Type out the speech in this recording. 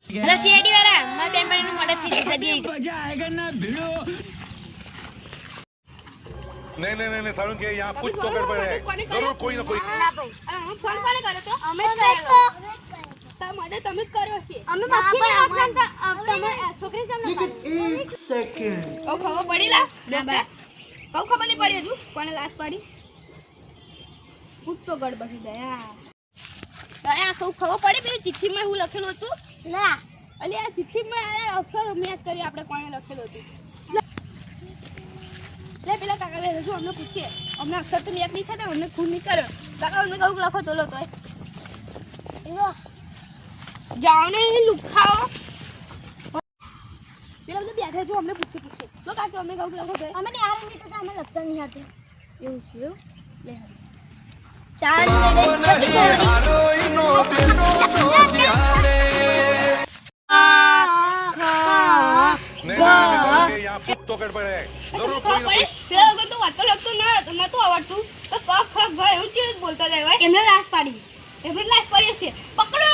रसियाडी वाला मार बेन बने मदद थी जदी मजा आएगा ना भिड़ो। नहीं सारुण के यहाँ कुछ तो गड़बड़ है। जरूर कोई ना कोई ના ભાઈ ફોન કોને કર્યો તો અમે જ કર્યો તમારે તમે જ કર્યો છે અમે બાકી ઓપ્શન તમે છોકરી જમ ના ઓ ખબર પડી લા ના બા કઉ ખબર નહીં પડી હજુ કોને લાશ પાડી કૂદ તો ગડબડી ગયા તો આ કઉ ખબર પડી પેલી ચિઠ્ઠીમાં હું લખેલું હતું ના અલી આ ચિઠ્ઠીમાં આ અક્ષર મેચ કરી આપણે કોને લખેલું હતું લે પેલા કાકા લે હજુ અમને પૂછીએ અમને અક્ષર તો મેચ નહીં થતા અમને ખૂન નહીં કર્યો કાકા અમને કહું લખો તો લો તો એવો જાઓ ને લુખાઓ પેલા બધા બેઠા જો અમને પૂછીએ તો કાકા અમને કહું લખો તો અમે ને આરે નહીં તો અમે લખતા નહીં હતી એવું છે લે ચાંદડે છજકોરી नहीं यहाँ कुछ तो गड़बड़ है। जरूर कोई ना कोई પેલા વગર તો વાતો લખતો નતું આવડતું તો ક ખ ગ એવું ચીજ બોલતા જાય હોય એમને લાશ પાડી છે પકડો